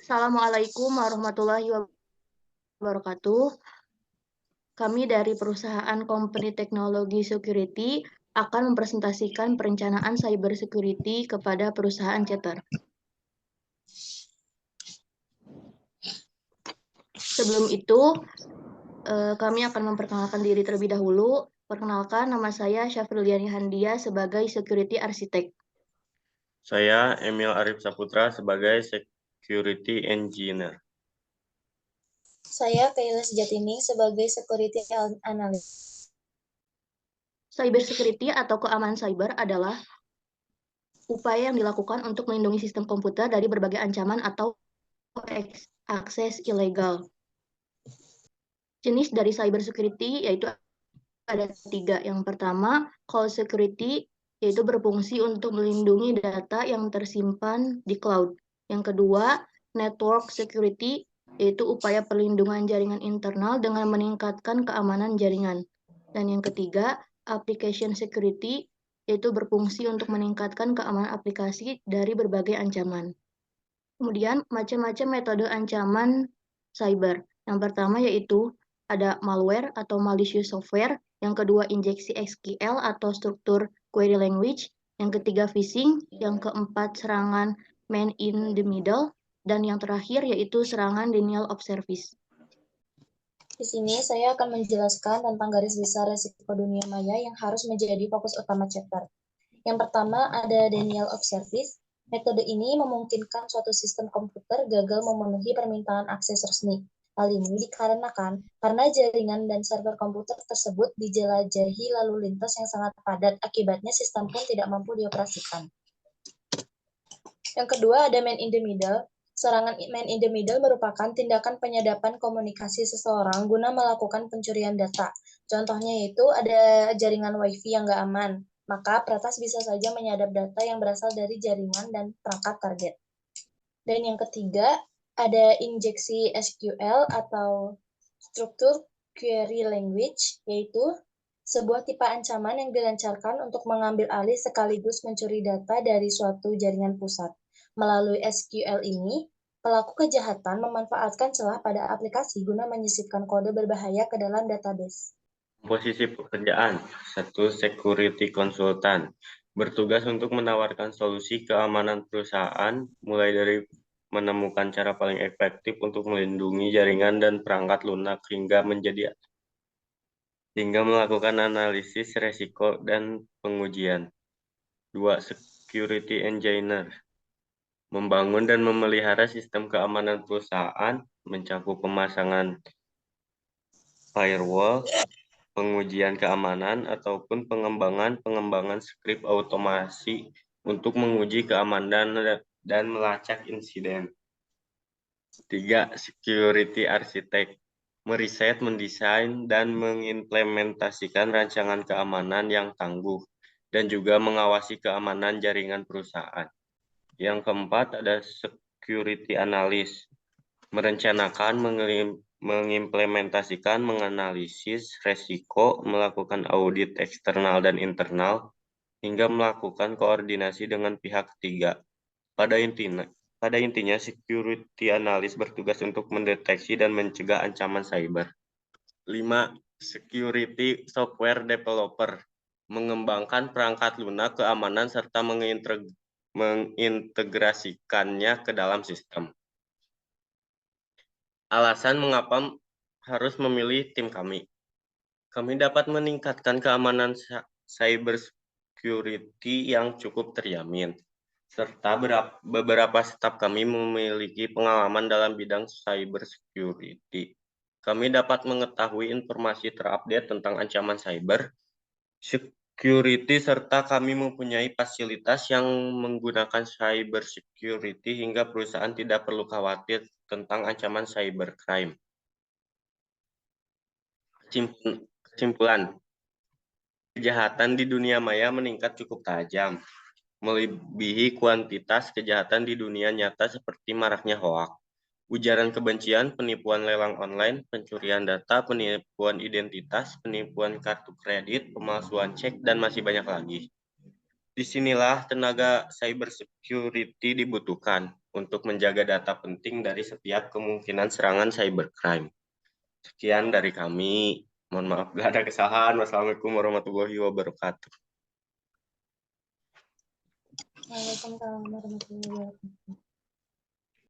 Assalamualaikum warahmatullahi wabarakatuh. Kami dari perusahaan Company Technology Security akan mempresentasikan perencanaan cyber security kepada perusahaan Ceter. Sebelum itu, kami akan memperkenalkan diri terlebih dahulu. Perkenalkan, nama saya Syafriliani Handia sebagai Security Architect. Saya Emil Arif Saputra sebagai Security Engineer. Saya Kaila Sejatining sebagai Security Analyst. Cyber security atau keamanan cyber adalah upaya yang dilakukan untuk melindungi sistem komputer dari berbagai ancaman atau akses ilegal. Jenis dari cyber security yaitu ada 3. Yang pertama, cloud security, yaitu berfungsi untuk melindungi data yang tersimpan di cloud. Yang kedua, network security, yaitu upaya perlindungan jaringan internal dengan meningkatkan keamanan jaringan. Dan yang ketiga, application security, yaitu berfungsi untuk meningkatkan keamanan aplikasi dari berbagai ancaman. Kemudian, macam-macam metode ancaman cyber. Yang pertama yaitu ada malware atau malicious software, yang kedua injeksi SQL atau struktur query language, yang ketiga phishing, yang keempat serangan man in the middle, dan yang terakhir yaitu serangan denial of service. Di sini saya akan menjelaskan tentang garis besar resiko dunia maya yang harus menjadi fokus utama chapter. Yang pertama ada denial of service. Metode ini memungkinkan suatu sistem komputer gagal memenuhi permintaan akses resmi. Hal ini dikarenakan karena jaringan dan server komputer tersebut dijelajahi lalu lintas yang sangat padat, akibatnya sistem pun tidak mampu dioperasikan. Yang kedua ada man in the middle. Serangan man in the middle merupakan tindakan penyadapan komunikasi seseorang guna melakukan pencurian data. Contohnya yaitu ada jaringan wifi yang nggak aman, maka peretas bisa saja menyadap data yang berasal dari jaringan dan perangkat target. Dan yang ketiga, ada injeksi SQL atau struktur query language, yaitu sebuah tipe ancaman yang dilancarkan untuk mengambil alih sekaligus mencuri data dari suatu jaringan pusat. Melalui SQL ini, pelaku kejahatan memanfaatkan celah pada aplikasi guna menyisipkan kode berbahaya ke dalam database. Posisi pekerjaan, 1. Security Consultant. Bertugas untuk menawarkan solusi keamanan perusahaan, mulai dari menemukan cara paling efektif untuk melindungi jaringan dan perangkat lunak hingga melakukan analisis resiko dan pengujian. 2. Security Engineer. Membangun dan memelihara sistem keamanan perusahaan, mencakup pemasangan firewall, pengujian keamanan, ataupun pengembangan skrip automasi untuk menguji keamanan dan melacak insiden. 3. Security Architect. Meriset, mendesain, dan mengimplementasikan rancangan keamanan yang tangguh, dan juga mengawasi keamanan jaringan perusahaan. Yang keempat ada Security Analyst. Merencanakan, mengimplementasikan, menganalisis resiko, melakukan audit eksternal dan internal, hingga melakukan koordinasi dengan pihak ketiga. Pada intinya, security analyst bertugas untuk mendeteksi dan mencegah ancaman cyber. 5. Security software developer. Mengembangkan perangkat lunak keamanan serta mengintegrasikannya ke dalam sistem. Alasan mengapa harus memilih tim kami. Kami dapat meningkatkan keamanan cyber security yang cukup terjamin, serta beberapa staf kami memiliki pengalaman dalam bidang cyber security. Kami dapat mengetahui informasi terupdate tentang ancaman cyber security, serta kami mempunyai fasilitas yang menggunakan cyber security hingga perusahaan tidak perlu khawatir tentang ancaman cybercrime. Kesimpulan, kejahatan di dunia maya meningkat cukup tajam, melebihi kuantitas kejahatan di dunia nyata seperti maraknya hoak, ujaran kebencian, penipuan lelang online, pencurian data, penipuan identitas, penipuan kartu kredit, pemalsuan cek, dan masih banyak lagi. Disinilah tenaga cyber security dibutuhkan. untuk menjaga data penting dari setiap kemungkinan serangan cybercrime. Sekian dari kami. Mohon maaf gak ada kesalahan. Wassalamualaikum warahmatullahi wabarakatuh. Waalaikumsalam warahmatullahi wabarakatuh.